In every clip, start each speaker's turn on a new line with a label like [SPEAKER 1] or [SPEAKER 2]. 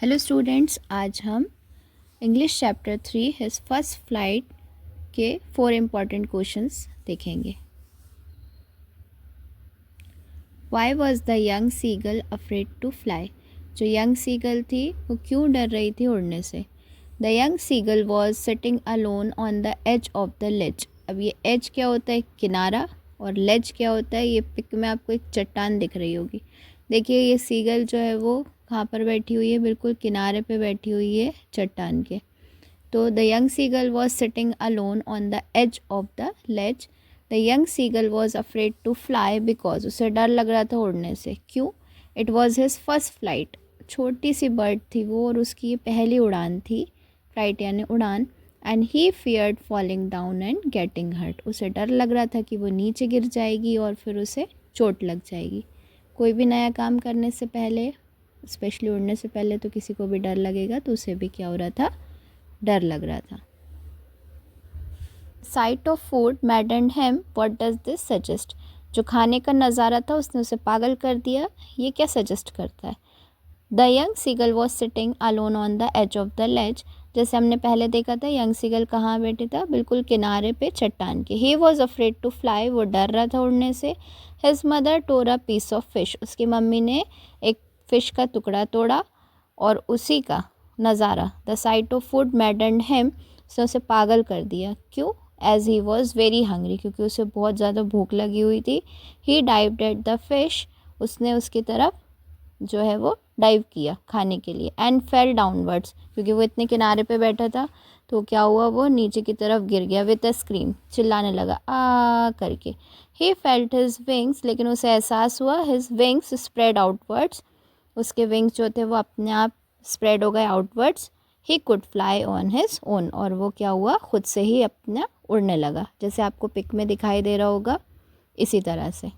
[SPEAKER 1] Hello students, आज हम English chapter 3 his first flight के 4 इम्पॉर्टेंट क्वेश्चंस देखेंगे। Why was the young seagull afraid to fly? जो young seagull थी वो क्यों डर रही थी उड़ने से? The young seagull was sitting alone on the edge of the ledge. अब ये एज क्या होता है? किनारा। और लेज क्या होता है? ये पिक में आपको एक चट्टान दिख रही होगी। देखिए ये सीगल जो है वो कहाँ पर बैठी हुई है? बिल्कुल किनारे पे बैठी हुई है चट्टान के। तो the young seagull was sitting alone on the edge of the ledge. The young seagull was afraid to fly because उसे डर लग रहा था उड़ने से। क्यों? It was his first flight. छोटी सी बर्ड थी वो और उसकी ये पहली उड़ान थी। फ्लाइट यानी उड़ान। And he feared falling down and getting hurt. उसे डर लग रहा था कि वो नीचे गिर जाएगी और फिर उसे चोट लग जाएगी। कोई भी नया काम करने से पहले, स्पेशली उड़ने से पहले, तो किसी को भी डर लगेगा, तो उसे भी क्या हो रहा था? डर लग रहा था। Site of food maddened him. What does this suggest? जो खाने का नज़ारा था उसने उसे पागल कर दिया। ये क्या सजेस्ट करता है? The young seagull was sitting alone on the edge of the ledge. जैसे हमने पहले देखा था, यंग सीगल कहाँ बैठे था? बिल्कुल किनारे पे चट्टान के। He was afraid to fly. वो डर रहा था उड़ने से। His mother tore a piece of fish. उसकी मम्मी ने एक फ़िश का टुकड़ा तोड़ा और उसी का नज़ारा, the sight of food maddened him, उसने उसे पागल कर दिया। क्यों? As he was very hungry, क्योंकि उसे बहुत ज़्यादा भूख लगी हुई थी। He dived at the fish. उसने उसकी तरफ जो है वो डाइव किया खाने के लिए। एंड फेल डाउनवर्ड्स, क्योंकि वो इतने किनारे पे बैठा था तो क्या हुआ? वो नीचे की तरफ गिर गया। विद अ स्क्रीम, चिल्लाने लगा आ करके। ही फेल्ट हिज विंग्स, लेकिन उसे एहसास हुआ। हिज विंग्स स्प्रेड आउटवर्ड्स, उसके विंग्स जो थे वो अपने आप स्प्रेड हो गए outwards. He could fly on his own, और वो क्या हुआ? खुद से ही अपना उड़ने लगा, जैसे आपको पिक में दिखाई दे रहा होगा, इसी तरह से।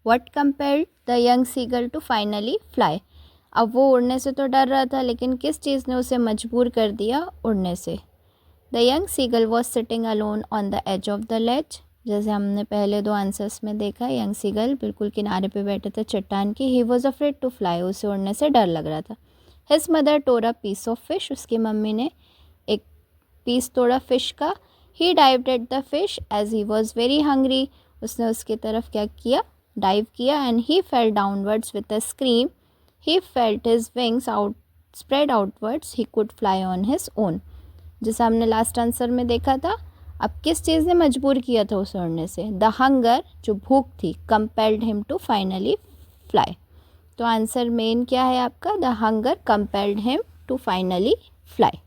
[SPEAKER 1] What compelled the young seagull to finally fly? अब वो उड़ने से तो डर रहा था, लेकिन किस चीज़ ने उसे मजबूर कर दिया उड़ने से? The young seagull was sitting alone on the edge of the ledge. जैसे हमने पहले 2 आंसर्स में देखा, यंग सीगल बिल्कुल किनारे पे बैठे थे चट्टान की। He was afraid to fly, उसे उड़ने से डर लग रहा था। His mother tore a piece of fish, उसकी मम्मी ने एक पीस तोड़ा फिश का। He dived at the fish as he was very hungry, उसने उसकी तरफ क्या किया? डाइव किया। And he fell downwards with a scream. He felt his wings out spread outwards. He could fly on his own, जैसा हमने last answer में देखा था। अब किस चीज़ ने मजबूर किया था उसे उड़ने से? द हंगर, जो भूख थी, compelled him to finally fly. तो आंसर मेन क्या है आपका? The hunger compelled him to finally fly.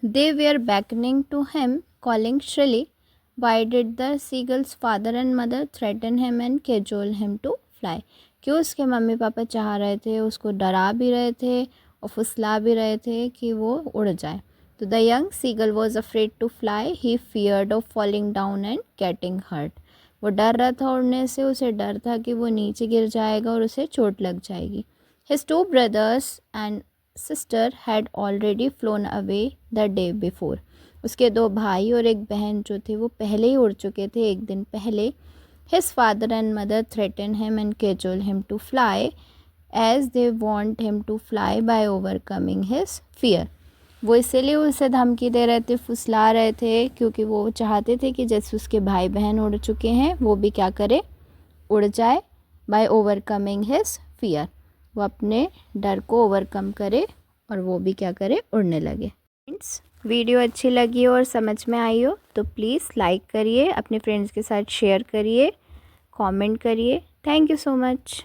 [SPEAKER 1] They were beckoning to him, calling shrilly. Why did the seagull's father and mother threaten him and cajole him to fly? क्यों उसके mummy papa चाह रहे थे, उसको डरा भी रहे थे और फुसला भी रहे थे कि वो उड़ जाए? तो the young seagull was afraid to fly. He feared of falling down and getting hurt. वो डर रहा था उड़ने से, उसे डर था कि वो नीचे गिर जाएगा और उसे चोट लग जाएगी। His 2 brothers and sister had already phloem away the day before. उसके 2 भाई और एक बहन जो थे वो पहले ही उड़ चुके थे, एक दिन पहले। His father and mother threaten him and cajole him to fly as they want him to fly by overcoming his fear. वो इसीलिए उसे धमकी दे रहे थे, फुसला रहे थे, क्योंकि वो चाहते थे कि जैसे उसके भाई बहन उड़ चुके हैं वो भी क्या करे? उड़ जाए। बाय ओवरकमिंग हिज फियर, वो अपने डर को ओवरकम करे और वो भी क्या करे? उड़ने लगे। फ्रेंड्स, वीडियो अच्छी लगी हो और समझ में आई हो तो प्लीज़ लाइक करिए, अपने फ्रेंड्स के साथ शेयर करिए, कमेंट करिए। Thank you so much.